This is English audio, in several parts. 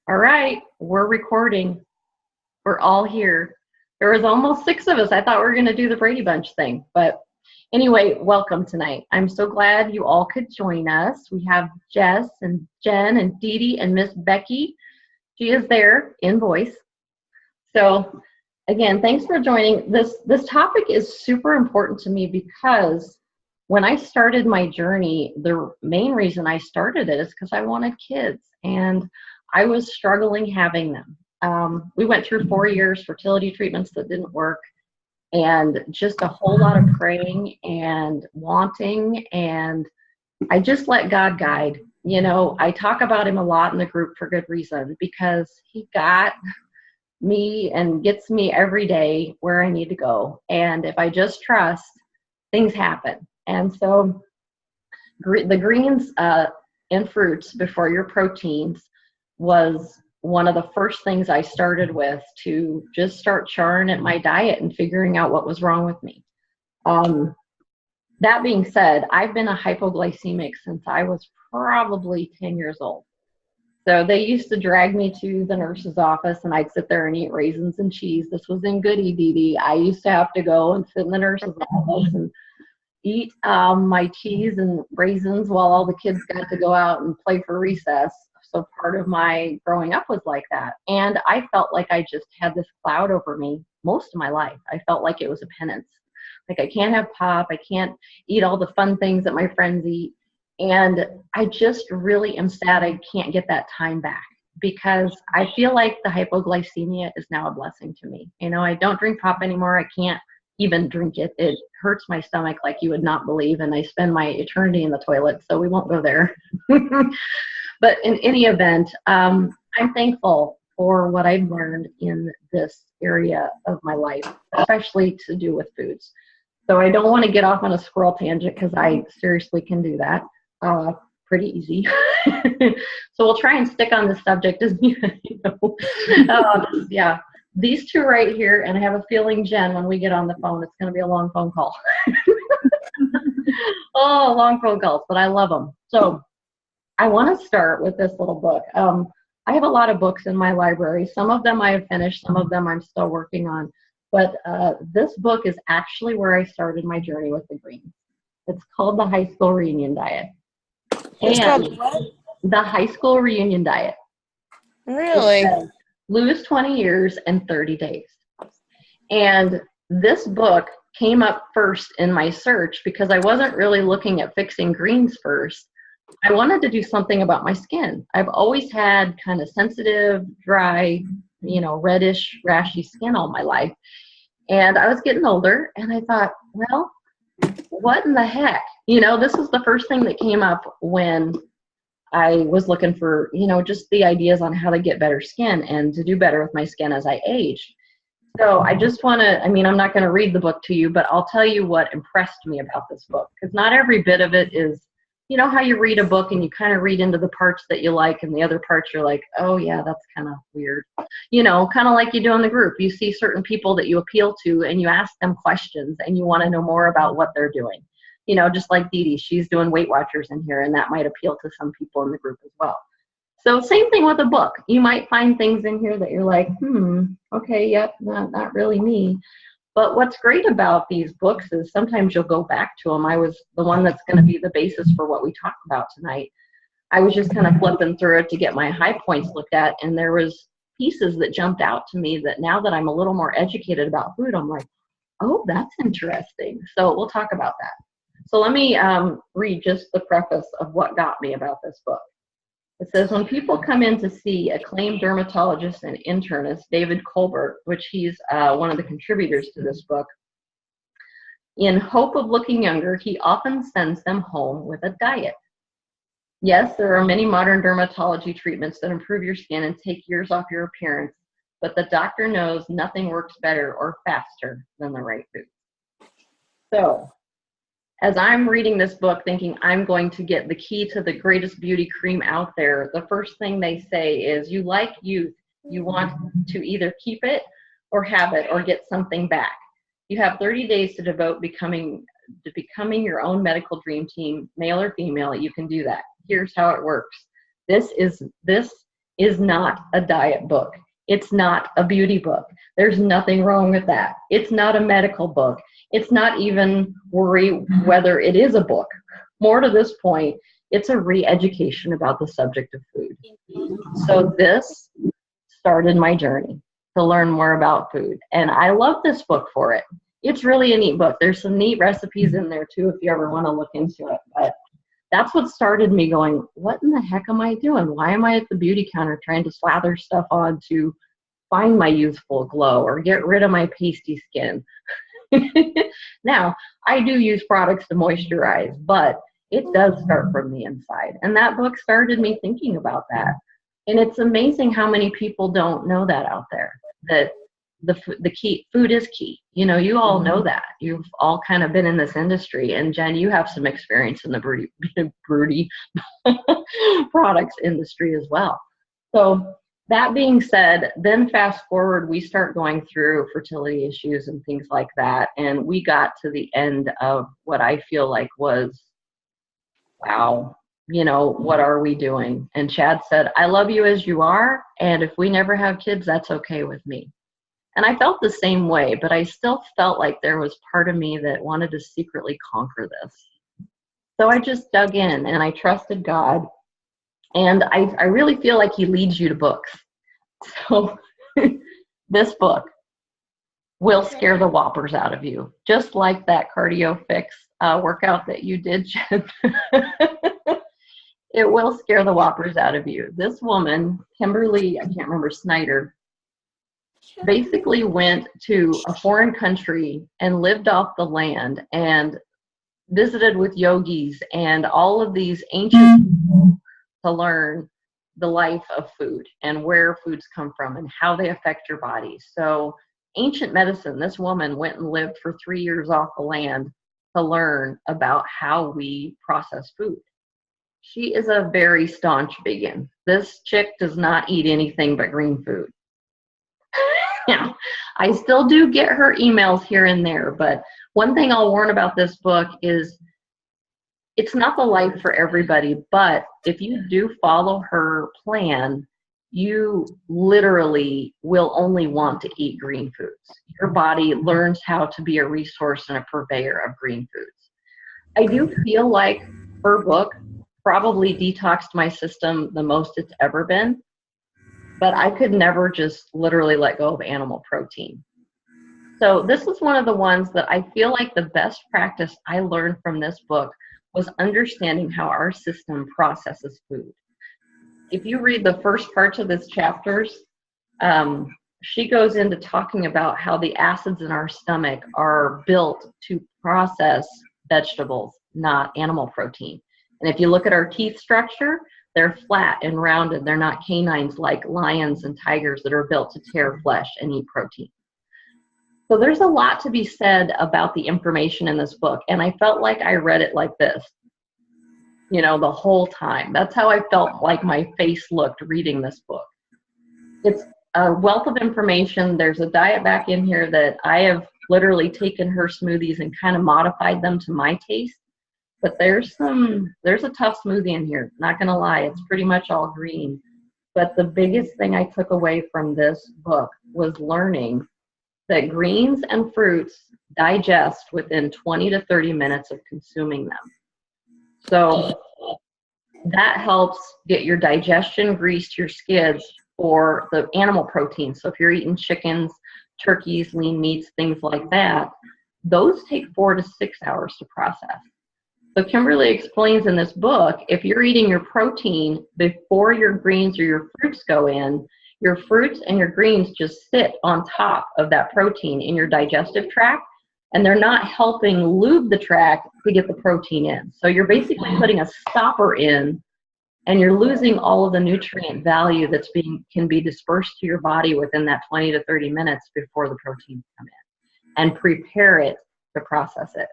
All right, we're recording. We're all here. There was almost 6 of us. I thought we were going to do the Brady Bunch thing. But anyway, welcome tonight. I'm so glad you all could join us. We have Jess and Jen and Dee Dee and Miss Becky. She is there in voice. So again, thanks for joining. This topic is super important to me because when I started my journey, the main reason I started it is because I wanted kids and I was struggling having them. We went through 4 years fertility treatments that didn't work, and just a whole lot of praying and wanting, and I just let God guide. You know, I talk about him a lot in the group for good reason, because he got me and gets me every day where I need to go. And if I just trust, things happen. And so the greens and fruits before your proteins was one of the first things I started with to just start charring at my diet and figuring out what was wrong with me. That being said, I've been a hypoglycemic since I was probably 10 years old. So they used to drag me to the nurse's office and I'd sit there and eat raisins and cheese. This was in Goody Dee. I used to have to go and sit in the nurse's office and eat my cheese and raisins while all the kids got to go out and play for recess. So part of my growing up was like that. And I felt like I just had this cloud over me most of my life. I felt like it was a penance. Like I can't have pop. I can't eat all the fun things that my friends eat. And I just really am sad I can't get that time back, because I feel like the hypoglycemia is now a blessing to me. You know, I don't drink pop anymore. I can't even drink it. It hurts my stomach like you would not believe. And I spend my eternity in the toilet. So we won't go there. But in any event, I'm thankful for what I've learned in this area of my life, especially to do with foods. So I don't want to get off on a squirrel tangent, because I seriously can do that pretty easy. So we'll try and stick on the subject as you know. Yeah, these two right here, and I have a feeling, Jen, when we get on the phone, it's going to be a long phone call. Oh, long phone calls, but I love them. So I want to start with this little book. I have a lot of books in my library. Some of them I have finished, some of them I'm still working on. But this book is actually where I started my journey with the greens. It's called The High School Reunion Diet. It's called what? The High School Reunion Diet. Really? Lose 20 years in 30 days. And this book came up first in my search because I wasn't really looking at fixing greens first. I wanted to do something about my skin. I've always had kind of sensitive, dry, reddish, rashy skin all my life. And I was getting older, and I thought, well, what in the heck? This was the first thing that came up when I was looking for, just the ideas on how to get better skin and to do better with my skin as I aged. So I just want to, I'm not going to read the book to you, but I'll tell you what impressed me about this book, because not every bit of it is, how you read a book and you kind of read into the parts that you like, and the other parts you're like, oh yeah, that's kind of weird. Kind of like you do in the group. You see certain people that you appeal to and you ask them questions and you want to know more about what they're doing. Just like Dee Dee, she's doing Weight Watchers in here, and that might appeal to some people in the group as well. So same thing with a book. You might find things in here that you're like, okay, yep, not really me. But what's great about these books is sometimes you'll go back to them. I was the one that's going to be the basis for what we talk about tonight. I was just kind of flipping through it to get my high points looked at, and there was pieces that jumped out to me that now that I'm a little more educated about food, I'm like, oh, that's interesting. So we'll talk about that. So let me read just the preface of what got me about this book. It says, when people come in to see acclaimed dermatologist and internist David Colbert, which he's one of the contributors to this book, in hope of looking younger, he often sends them home with a diet. Yes, there are many modern dermatology treatments that improve your skin and take years off your appearance, but the doctor knows nothing works better or faster than the right food. So, as I'm reading this book thinking I'm going to get the key to the greatest beauty cream out there, the first thing they say is, you like youth, you want to either keep it or have it or get something back. You have 30 days to devote becoming your own medical dream team, male or female. You can do that. Here's how it works. This is not a diet book. It's not a beauty book. There's nothing wrong with that. It's not a medical book. It's not even worry whether it is a book. More to this point, it's a re-education about the subject of food. So this started my journey to learn more about food. And I love this book for it. It's really a neat book. There's some neat recipes in there too if you ever want to look into it. But that's what started me going, what in the heck am I doing? Why am I at the beauty counter trying to slather stuff on to find my youthful glow or get rid of my pasty skin? Now, I do use products to moisturize, but it does start from the inside. And that book started me thinking about that. And it's amazing how many people don't know that out there, that the key, food is key. You know, you all know that. You've all kind of been in this industry. And Jen, you have some experience in the broody products industry as well. So that being said, then fast forward, we start going through fertility issues and things like that. And we got to the end of what I feel like was, wow, you know, what are we doing? And Chad said, I love you as you are. And if we never have kids, that's okay with me. And I felt the same way, but I still felt like there was part of me that wanted to secretly conquer this. So I just dug in and I trusted God. And I really feel like he leads you to books. So this book will scare the whoppers out of you, just like that cardio fix workout that you did, Jen. It will scare the whoppers out of you. This woman, Kimberly, I can't remember, Snyder, basically went to a foreign country and lived off the land and visited with yogis and all of these ancient people to learn the life of food and where foods come from and how they affect your body. So ancient medicine, this woman went and lived for 3 years off the land to learn about how we process food. She is a very staunch vegan. This chick does not eat anything but green food. Now, I still do get her emails here and there, but one thing I'll warn about this book is it's not the life for everybody, but if you do follow her plan, you literally will only want to eat green foods. Your body learns how to be a resource and a purveyor of green foods. I do feel like her book probably detoxed my system the most it's ever been, but I could never just literally let go of animal protein. So this is one of the ones that I feel like the best practice I learned from this book was understanding how our system processes food. If you read the first parts of this chapters, she goes into talking about how the acids in our stomach are built to process vegetables, not animal protein. And if you look at our teeth structure, they're flat and rounded. They're not canines like lions and tigers that are built to tear flesh and eat protein. So there's a lot to be said about the information in this book. And I felt like I read it like this, you know, the whole time. That's how I felt like my face looked reading this book. It's a wealth of information. There's a diet back in here that I have literally taken her smoothies and kind of modified them to my taste. But there's a tough smoothie in here. Not gonna lie, it's pretty much all green. But the biggest thing I took away from this book was learning that greens and fruits digest within 20 to 30 minutes of consuming them. So that helps get your digestion greased, your skids for the animal protein. So if you're eating chickens, turkeys, lean meats, things like that, those take 4 to 6 hours to process. So Kimberly explains in this book, if you're eating your protein before your greens or your fruits go in, your fruits and your greens just sit on top of that protein in your digestive tract, and they're not helping lube the tract to get the protein in. So you're basically putting a stopper in, and you're losing all of the nutrient value that's can be dispersed to your body within that 20 to 30 minutes before the proteins come in, and prepare it to process it.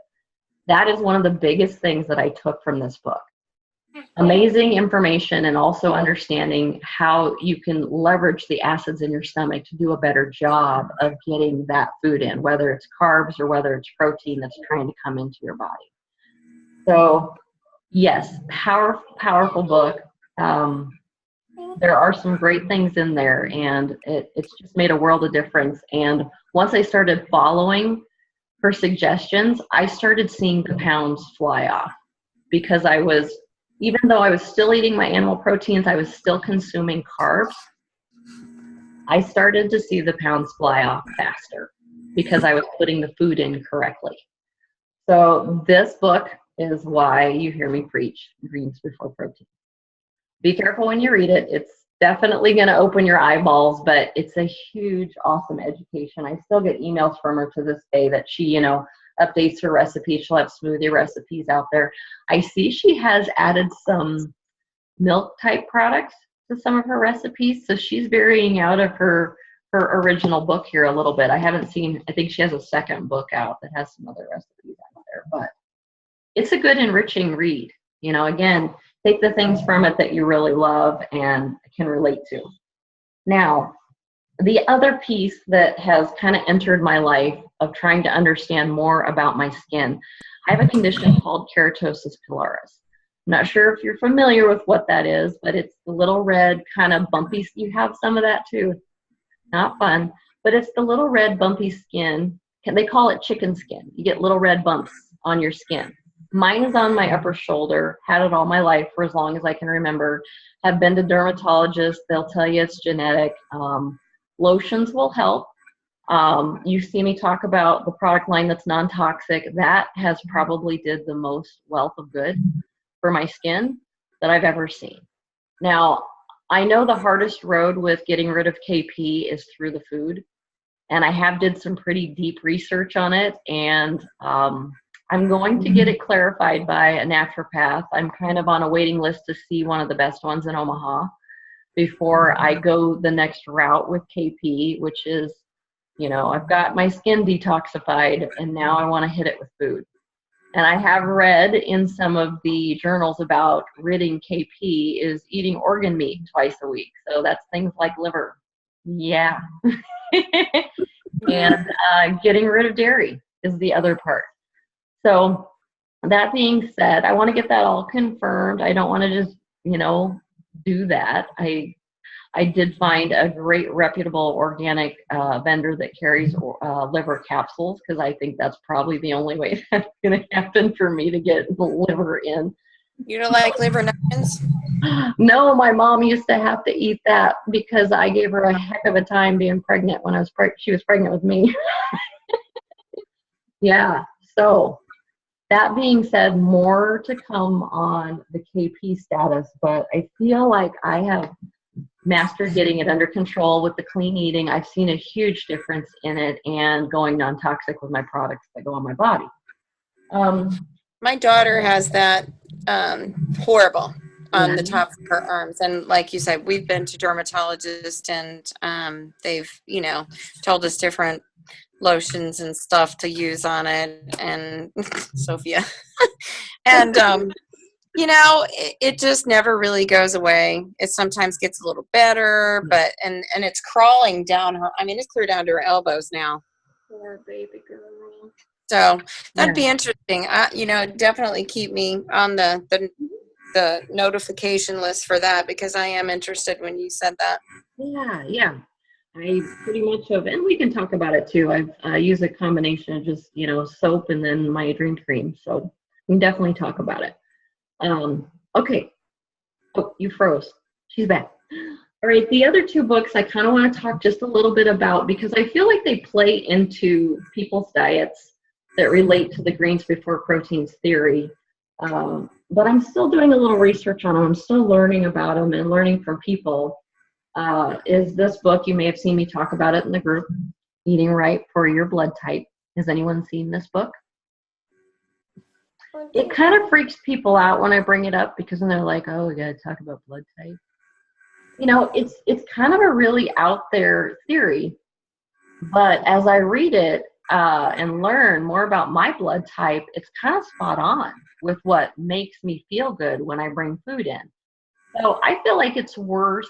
That is one of the biggest things that I took from this book. Amazing information, and also understanding how you can leverage the acids in your stomach to do a better job of getting that food in, whether it's carbs or whether it's protein that's trying to come into your body. So yes, powerful book. There are some great things in there, and it's just made a world of difference. And once I started following her suggestions, I started seeing the pounds fly off because even though I was still eating my animal proteins, I was still consuming carbs. I started to see the pounds fly off faster because I was putting the food in correctly. So this book is why you hear me preach greens before protein. Be careful when you read it. It's definitely going to open your eyeballs, but it's a huge, awesome education. I still get emails from her to this day that she, updates her recipes. She'll have smoothie recipes out there. I see she has added some milk type products to some of her recipes. So she's varying out of her original book here a little bit. I think she has a second book out that has some other recipes out there, but it's a good enriching read. Again, take the things from it that you really love and can relate to. Now, the other piece that has kind of entered my life of trying to understand more about my skin, I have a condition called keratosis pilaris. I'm not sure if you're familiar with what that is, but it's the little red kind of bumpy. You have some of that too. Not fun, but it's the little red bumpy skin. They call it chicken skin. You get little red bumps on your skin. Mine is on my upper shoulder, had it all my life for as long as I can remember. Have been to dermatologists. They'll tell you it's genetic. Lotions will help. You see me talk about the product line that's non-toxic. That has probably did the most wealth of good for my skin that I've ever seen. Now, I know the hardest road with getting rid of KP is through the food. And I have did some pretty deep research on it. And I'm going to get it clarified by a naturopath. I'm kind of on a waiting list to see one of the best ones in Omaha before I go the next route with KP, which is, I've got my skin detoxified and now I want to hit it with food. And I have read in some of the journals about ridding KP is eating organ meat twice a week. So that's things like liver. Yeah. And getting rid of dairy is the other part. So that being said, I want to get that all confirmed. I don't want to just, do that. I did find a great reputable organic vendor that carries liver capsules because I think that's probably the only way that's going to happen for me to get the liver in. You don't like liver nuggets? No, my mom used to have to eat that because I gave her a heck of a time being pregnant when she was pregnant with me. Yeah, so that being said, more to come on the KP status, but I feel like I have mastered getting it under control with the clean eating. I've seen a huge difference in it and going non-toxic with my products that go on my body. My daughter has that horrible on the top of her arms. And like you said, we've been to dermatologists and they've, told us different lotions and stuff to use on it. And Sophia. And, it just never really goes away. It sometimes gets a little better, but, and it's crawling down her, it's clear down to her elbows now. Poor baby girl. So that'd be interesting. Definitely keep me on the notification list for that because I am interested when you said that. Yeah. I pretty much have, and we can talk about it too. I've used a combination of just, soap and then my dream cream. So we can definitely talk about it. Okay. Oh, you froze. She's back. All right. The other two books I kind of want to talk just a little bit about because I feel like they play into people's diets that relate to the greens before proteins theory. But I'm still doing a little research on them. I'm still learning about them and learning from people. Is this book, you may have seen me talk about it in the group, Eating Right for Your Blood Type. Has anyone seen this book? It kind of freaks people out when I bring it up because then they're like, oh, we got to talk about blood type. It's kind of a really out there theory. But as I read it and learn more about my blood type, it's kind of spot on with what makes me feel good when I bring food in. So I feel like it's worth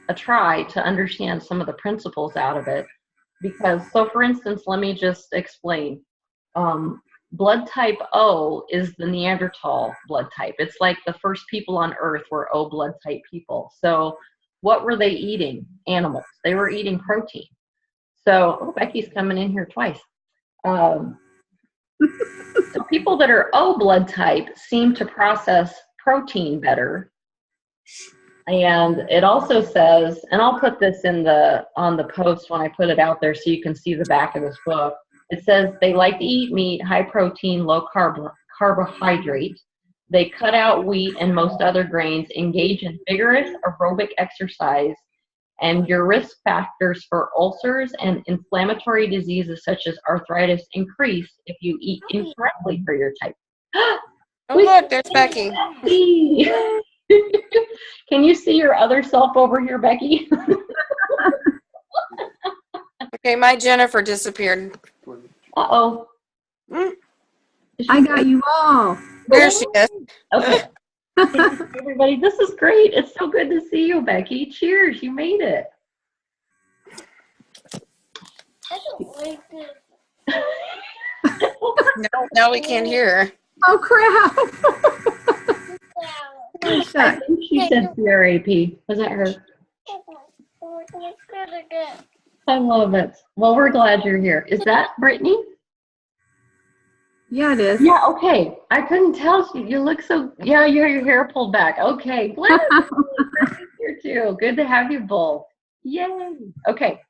a try to understand some of the principles out of it. Because, so for instance, let me just explain. blood type O is the Neanderthal blood type. It's like the first people on Earth were O blood type people. So what were they eating? Animals. They were eating protein. So, oh, Becky's coming in here twice. So people that are O blood type seem to process protein better. And it also says, and I'll put this in on the post when I put it out there so you can see the back of this book. It says they like to eat meat, high protein, low carbohydrate. They cut out wheat and most other grains, engage in vigorous aerobic exercise, and your risk factors for ulcers and inflammatory diseases such as arthritis increase if you eat incorrectly for your type. Oh, look, there's Becky. Can you see your other self over here, Becky? Okay, my Jennifer disappeared. Uh-oh. I got you all. There she is. Okay. Everybody, this is great. It's so good to see you, Becky. Cheers, you made it. I don't like this. No, we can't hear her. Oh, crap. I think she said CRAP. Was that her? I love it. Well, we're glad you're here. Is that Brittany? Yeah, it is. Yeah, okay. I couldn't tell. You look so, yeah, you have your hair pulled back. Okay, glad Brittany's here too. Good to have you both. Yay. Okay,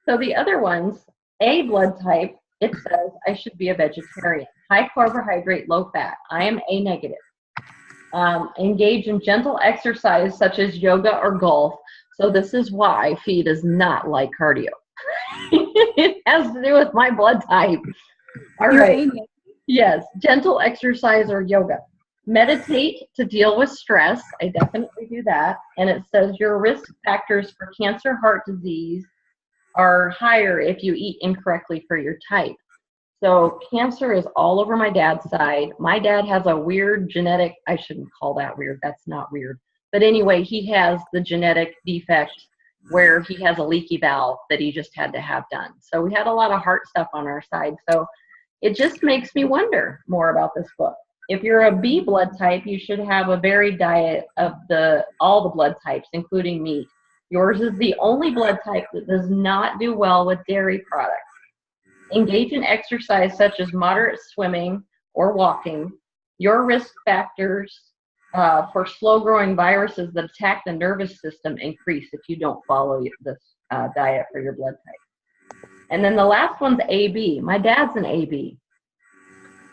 so the other ones, A blood type, it says I should be a vegetarian. High carbohydrate, low fat. I am A negative. Engage in gentle exercise such as yoga or golf. So this is why Fee does not like cardio. It has to do with my blood type. All right. Yes, gentle exercise or yoga. Meditate to deal with stress. I definitely do that. And it says your risk factors for cancer, heart disease are higher if you eat incorrectly for your type. So cancer is all over my dad's side. My dad has a weird genetic, I shouldn't call that weird, that's not weird. But anyway, he has the genetic defect where he has a leaky valve that he just had to have done. So we had a lot of heart stuff on our side. So it just makes me wonder more about this book. If you're a B blood type, you should have a varied diet of all the blood types, including meat. Yours is the only blood type that does not do well with dairy products. Engage in exercise such as moderate swimming or walking. Your risk factors for slow-growing viruses that attack the nervous system increase if you don't follow this diet for your blood type. And then the last one's AB. My dad's an AB.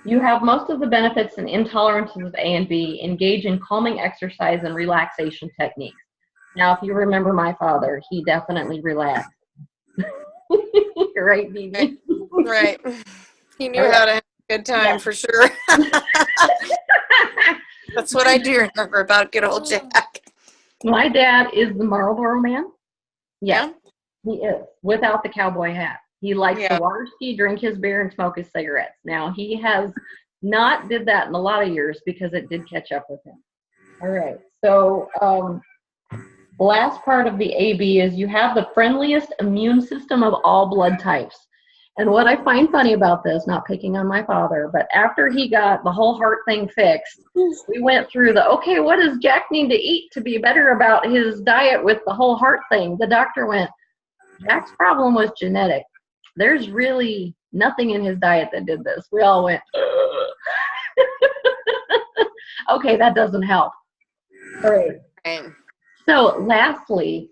You have most of the benefits and intolerances of A and B. Engage in calming exercise and relaxation techniques. Now, if you remember my father, he definitely relaxed. Right, Bibi? Right. He knew how to have a good time, for sure. That's what I do remember about good old Jack. My dad is the Marlboro man. Yeah, he is, without the cowboy hat. He likes to water ski, drink his beer, and smoke his cigarettes. Now, he has not did that in a lot of years because it did catch up with him. All right, so the last part of the AB is you have the friendliest immune system of all blood types. And what I find funny about this, not picking on my father, but after he got the whole heart thing fixed, we went through okay, what does Jack need to eat to be better about his diet with the whole heart thing? The doctor went, Jack's problem was genetic. There's really nothing in his diet that did this. We all went, okay, that doesn't help. All right. So lastly,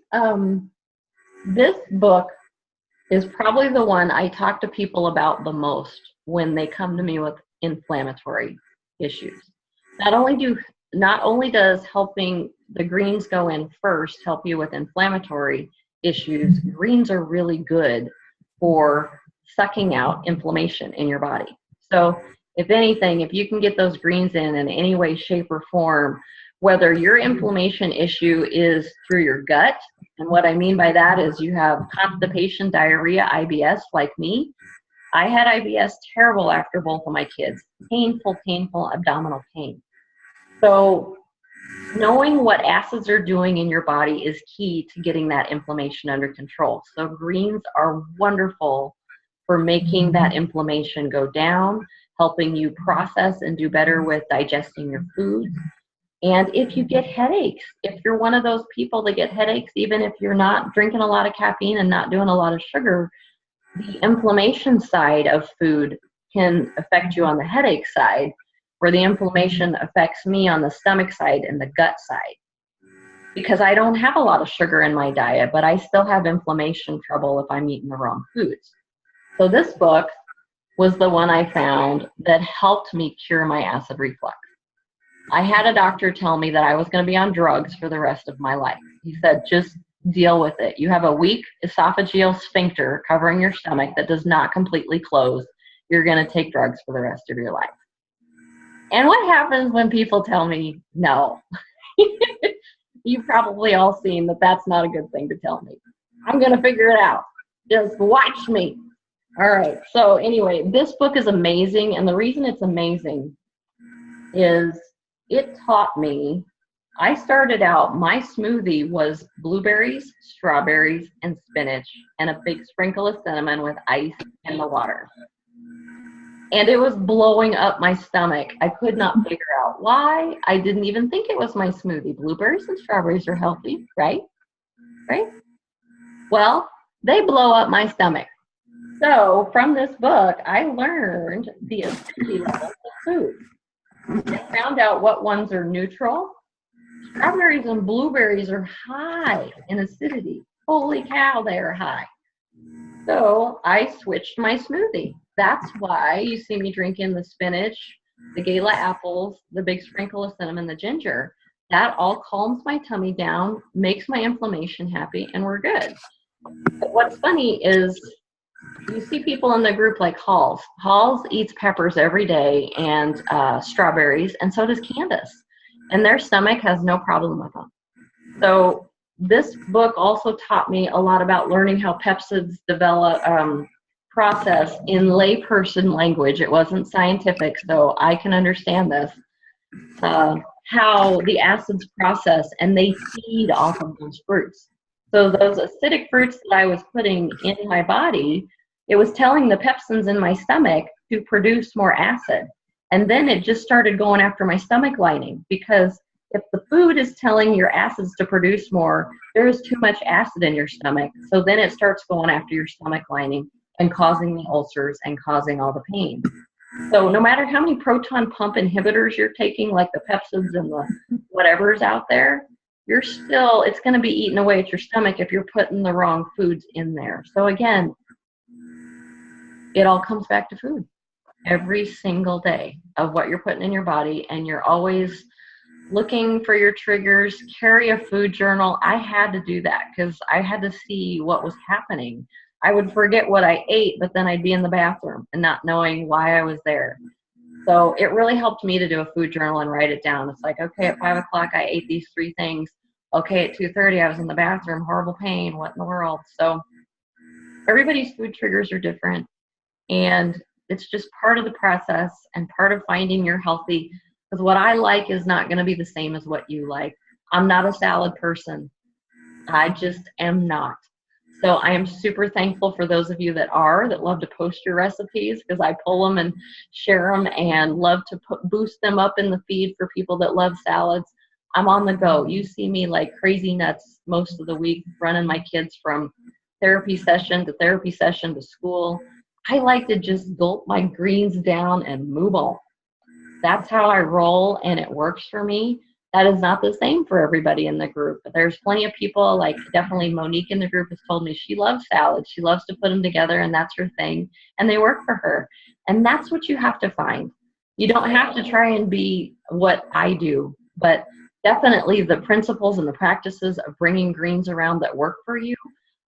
this book is probably the one I talk to people about the most when they come to me with inflammatory issues. Not only does helping the greens go in first help you with inflammatory issues, greens are really good for sucking out inflammation in your body. So if anything, if you can get those greens in any way, shape, or form, whether your inflammation issue is through your gut, and what I mean by that is you have constipation, diarrhea, IBS like me. I had IBS terrible after both of my kids. Painful abdominal pain. So knowing what acids are doing in your body is key to getting that inflammation under control. So greens are wonderful for making that inflammation go down, helping you process and do better with digesting your foods. And if you get headaches, if you're one of those people that get headaches, even if you're not drinking a lot of caffeine and not doing a lot of sugar, the inflammation side of food can affect you on the headache side, where the inflammation affects me on the stomach side and the gut side. Because I don't have a lot of sugar in my diet, but I still have inflammation trouble if I'm eating the wrong foods. So this book was the one I found that helped me cure my acid reflux. I had a doctor tell me that I was going to be on drugs for the rest of my life. He said, just deal with it. You have a weak esophageal sphincter covering your stomach that does not completely close. You're going to take drugs for the rest of your life. And what happens when people tell me no? You've probably all seen that that's not a good thing to tell me. I'm going to figure it out. Just watch me. All right. So anyway, this book is amazing. And the reason it's amazing is it taught me, I started out, my smoothie was blueberries, strawberries, and spinach, and a big sprinkle of cinnamon with ice in the water. And it was blowing up my stomach. I could not figure out why. I didn't even think it was my smoothie. Blueberries and strawberries are healthy, right? Right? Well, they blow up my stomach. So from this book, I learned the acidity levels of food. I found out what ones are neutral. Strawberries and blueberries are high in acidity. Holy cow, they are high. So I switched my smoothie. That's why you see me drinking the spinach, the gala apples, the big sprinkle of cinnamon, the ginger. That all calms my tummy down, makes my inflammation happy, and we're good. But what's funny is you see people in the group like Halls. Halls eats peppers every day and strawberries, and so does Candace. And their stomach has no problem with them. So this book also taught me a lot about learning how pepsids develop, process in layperson language. It wasn't scientific, so I can understand this. How the acids process, and they feed off of those fruits. So those acidic fruits that I was putting in my body, it was telling the pepsins in my stomach to produce more acid. And then it just started going after my stomach lining, because if the food is telling your acids to produce more, there is too much acid in your stomach. So then it starts going after your stomach lining and causing the ulcers and causing all the pain. So no matter how many proton pump inhibitors you're taking, like the pepsids and the whatever's out there, you're still, it's going to be eating away at your stomach if you're putting the wrong foods in there. So again, it all comes back to food every single day of what you're putting in your body, and you're always looking for your triggers. Carry a food journal. I had to do that because I had to see what was happening. I would forget what I ate, but then I'd be in the bathroom and not knowing why I was there. So it really helped me to do a food journal and write it down. It's like, okay, at 5 o'clock, I ate these 3 things. Okay, at 2:30, I was in the bathroom, horrible pain, what in the world? So everybody's food triggers are different, and it's just part of the process and part of finding your healthy, because what I like is not going to be the same as what you like. I'm not a salad person. I just am not. So I am super thankful for those of you that love to post your recipes, because I pull them and share them and love to boost them up in the feed for people that love salads. I'm on the go. You see me like crazy nuts most of the week, running my kids from therapy session to school. I like to just gulp my greens down and move on. That's how I roll, and it works for me. That is not the same for everybody in the group. But there's plenty of people, like definitely Monique in the group has told me she loves salads. She loves to put them together, and that's her thing. And they work for her. And that's what you have to find. You don't have to try and be what I do, but definitely the principles and the practices of bringing greens around that work for you.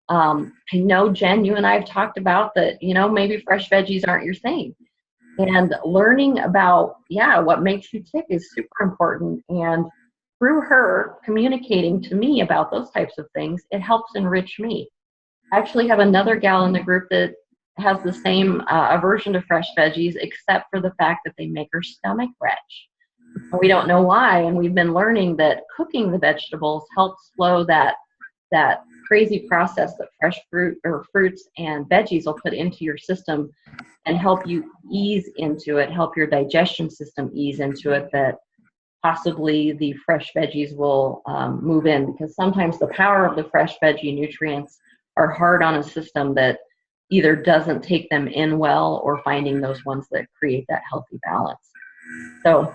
I know, Jen, you and I have talked about that, maybe fresh veggies aren't your thing. And learning about, what makes you tick is super important. And through her communicating to me about those types of things, it helps enrich me. I actually have another gal in the group that has the same aversion to fresh veggies, except for the fact that they make her stomach retch. We don't know why, and we've been learning that cooking the vegetables helps slow that crazy process that fresh fruit or fruits and veggies will put into your system and help you ease into it, help your digestion system ease into it, that possibly the fresh veggies will move in, because sometimes the power of the fresh veggie nutrients are hard on a system that either doesn't take them in well or finding those ones that create that healthy balance. So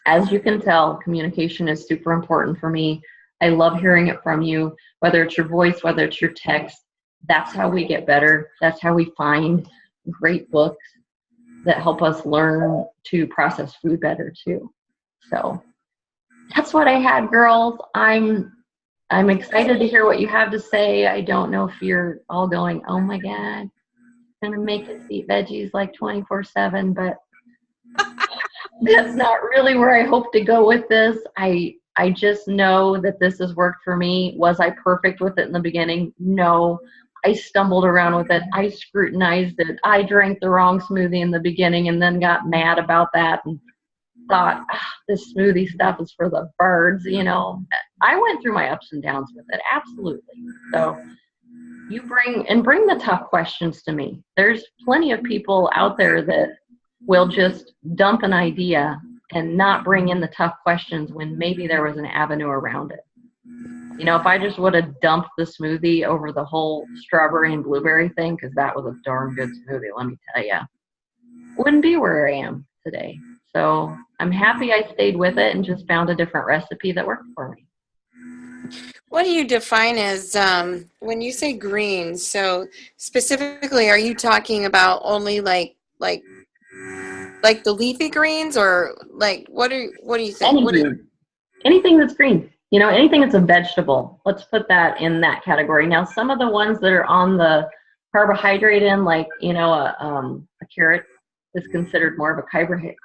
as you can tell, communication is super important for me. I love hearing it from you, whether it's your voice, whether it's your text. That's how we get better. That's how we find great books that help us learn to process food better too. So that's what I had, girls. I'm excited to hear what you have to say. I don't know if you're all going, oh my God, gonna make us eat veggies like 24/7, but that's not really where I hope to go with this. I just know that this has worked for me. Was I perfect with it in the beginning? No. I stumbled around with it. I scrutinized it. I drank the wrong smoothie in the beginning and then got mad about that and thought, this smoothie stuff is for the birds, you know. I went through my ups and downs with it, absolutely. So you bring the tough questions to me. There's plenty of people out there that will just dump an idea and not bring in the tough questions when maybe there was an avenue around it. You know, if I just would have dumped the smoothie over the whole strawberry and blueberry thing, because that was a darn good smoothie, let me tell you, wouldn't be where I am today. So I'm happy I stayed with it and just found a different recipe that worked for me. What do you define as, when you say greens, so specifically, are you talking about only like the leafy greens, or like what do you think? Anything that's green, you know, anything that's a vegetable. Let's put that in that category. Now, some of the ones that are on the carbohydrate end, like, you know, a carrot is considered more of a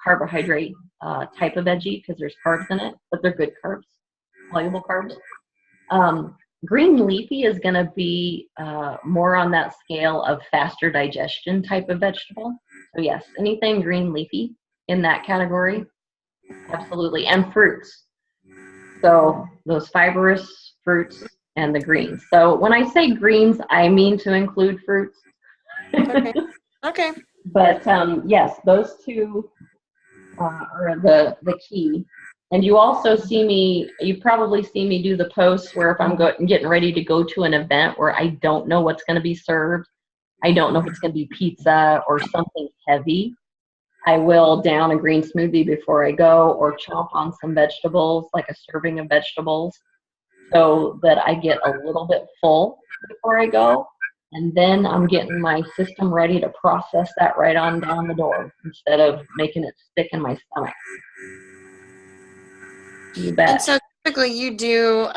carbohydrate type of veggie because there's carbs in it, but they're good carbs, soluble carbs. Green leafy is going to be more on that scale of faster digestion type of vegetable. So yes, anything green leafy in that category, absolutely. And fruits. So those fibrous fruits and the greens. So when I say greens, I mean to include fruits. Okay. But yes, those two are the key. And you also see me, you probably see me do the posts where if I'm getting ready to go to an event where I don't know what's going to be served, I don't know if it's going to be pizza or something heavy, I will down a green smoothie before I go, or chomp on some vegetables, like a serving of vegetables, so that I get a little bit full before I go. And then I'm getting my system ready to process that right on down the door instead of making it stick in my stomach. You bet. And so typically you do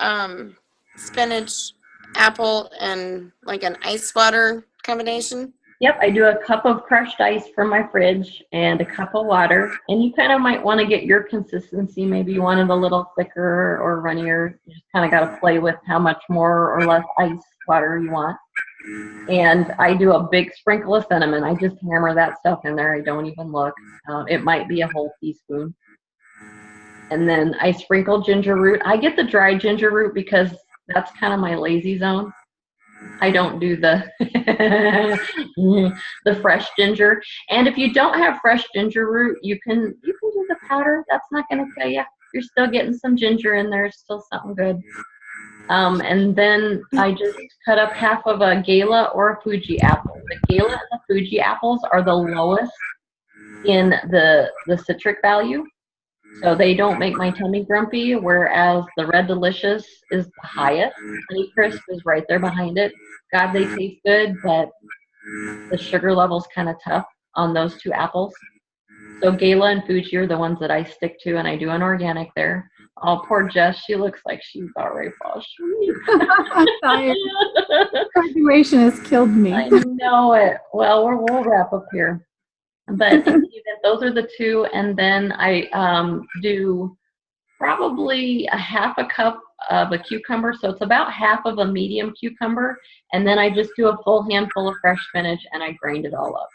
spinach, apple, and like an ice water combination? Yep, I do a cup of crushed ice from my fridge and a cup of water. And you kind of might want to get your consistency. Maybe you want it a little thicker or runnier. You just kind of got to play with how much more or less ice water you want. And I do a big sprinkle of cinnamon. I just hammer that stuff in there. I don't even look. It might be a whole teaspoon. And then I sprinkle ginger root. I get the dried ginger root because that's kind of my lazy zone. I don't do the the fresh ginger. And if you don't have fresh ginger root, you can do the powder. That's not going to kill you. You're still getting some ginger in there. It's still something good. And then I just cut up half of a Gala or a Fuji apple. The Gala and the Fuji apples are the lowest in the citric value. So they don't make my tummy grumpy, whereas the Red Delicious is the highest. Honey Crisp is right there behind it. God, they taste good, but the sugar level's kind of tough on those two apples. So Gala and Fuji are the ones that I stick to, and I do an organic there. Oh, poor Jess. She looks like she's about ready to fall asleep. I'm tired. Graduation has killed me. I know it. Well, we'll wrap up here. But those are the two, and then I do probably a half a cup of a cucumber, so it's about half of a medium cucumber, and then I just do a full handful of fresh spinach and I grind it all up.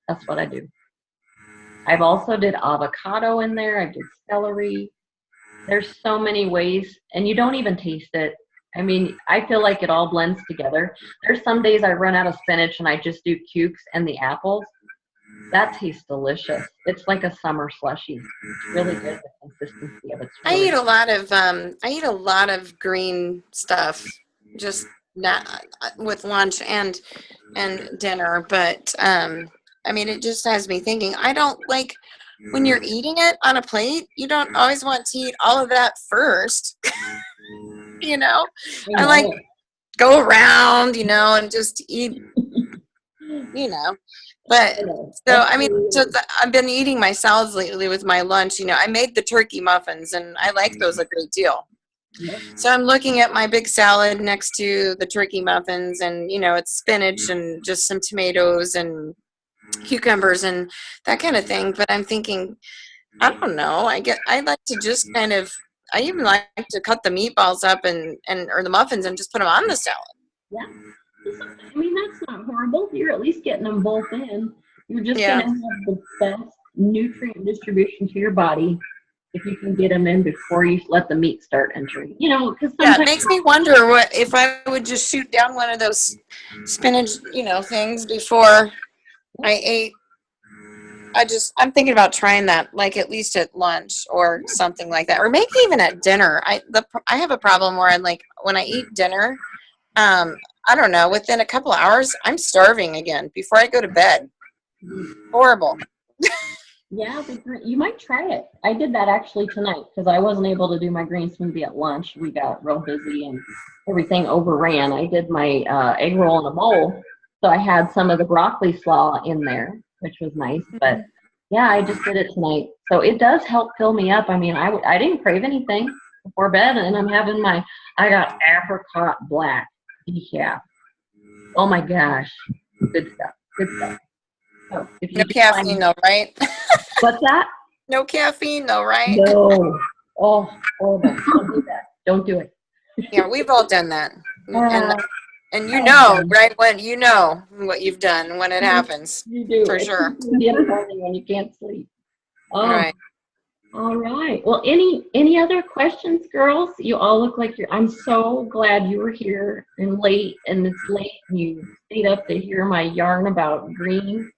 That's what I do. I've also did avocado in there. I did celery. There's so many ways, and you don't even taste it. I mean, I feel like it all blends together. There's some days I run out of spinach and I just do cukes and the apples. That tastes delicious. It's like a summer slushie. It's really good. The consistency of it's really I eat a lot of green stuff, just not with lunch and dinner. But I mean, it just has me thinking. I don't like when you're eating it on a plate. You don't always want to eat all of that first. You know, I like go around, you know, and just eat. You know, but so I mean, I've been eating my salads lately with my lunch. You know, I made the turkey muffins, and I like those a great deal. So I'm looking at my big salad next to the turkey muffins, and you know, it's spinach and just some tomatoes and cucumbers and that kind of thing. But I'm thinking, I don't know. I like to just kind of. I even like to cut the meatballs up and or the muffins and just put them on the salad. Yeah. I mean, that's not horrible. You're at least getting them both in. You're just going to have the best nutrient distribution to your body if you can get them in before you let the meat start entering. You know, because it makes me wonder what if I would just shoot down one of those spinach, you know, things before I ate. I'm thinking about trying that, like at least at lunch or something like that, or maybe even at dinner. I have a problem where when I eat dinner, I don't know, within a couple of hours, I'm starving again before I go to bed. Horrible. Yeah, you might try it. I did that actually tonight because I wasn't able to do my green smoothie at lunch. We got real busy and everything overran. I did my egg roll in a bowl, so I had some of the broccoli slaw in there, which was nice. But yeah, I just did it tonight. So it does help fill me up. I mean, I didn't crave anything before bed, and I'm having I got apricot black. Yeah. Oh my gosh. Good stuff. Good stuff. So if you no caffeine though, right? What's that? No caffeine though, right? No. Oh, horrible. Don't do that. Don't do it. Yeah, we've all done that. And you know, right, when you know what you've done when it happens. You do. For sure. The other morning when you can't sleep. Oh. Right. All right. Well, any other questions, girls? You all look like I'm so glad you were here and late, and it's late, and you stayed up to hear my yarn about greens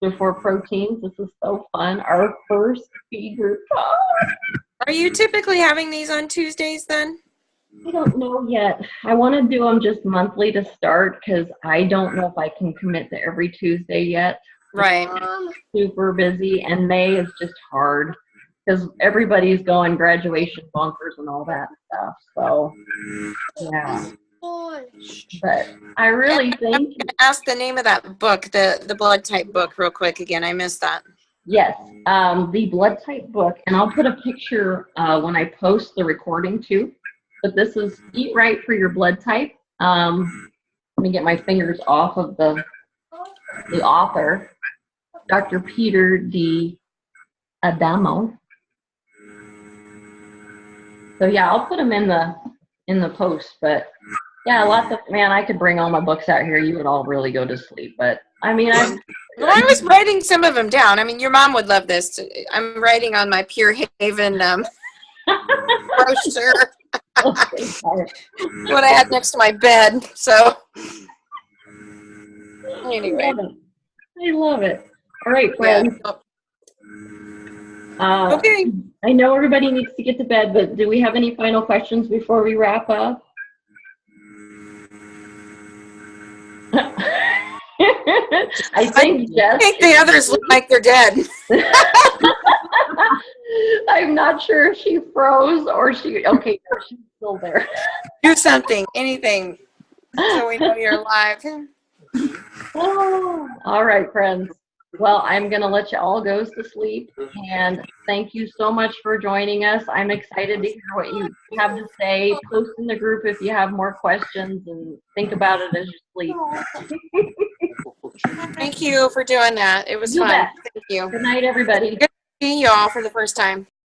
before proteins. This is so fun. Our first feed group. Oh. Are you typically having these on Tuesdays then? I don't know yet. I want to do them just monthly to start because I don't know if I can commit to every Tuesday yet. Right. I'm super busy, and May is just hard because everybody's going graduation bunkers and all that stuff. So, yeah. But I really think. I'm going to ask the name of that book, the blood type book, real quick again. I missed that. Yes, the blood type book, and I'll put a picture when I post the recording too. But this is Eat Right for Your Blood Type. Let me get my fingers off of the author, Dr. Peter D. Adamo. So yeah, I'll put them in the post. But yeah, I could bring all my books out here. You would all really go to sleep. But I mean, I was writing some of them down. I mean, your mom would love this. I'm writing on my Pure Haven brochure. What I had next to my bed. So anyway, I love it. All right, friends. Yeah. Okay. I know everybody needs to get to bed, but do we have any final questions before we wrap up? I think the others look like they're dead. I'm not sure if she froze or she's still there. Do something, anything, so we know you're alive. Oh, all right, friends. Well, I'm going to let you all go to sleep, and thank you so much for joining us. I'm excited to hear what you have to say. Post in the group if you have more questions, and think about it as you sleep. Thank you for doing that. It was fun. Thank you. Good night, everybody. Good to see you all for the first time.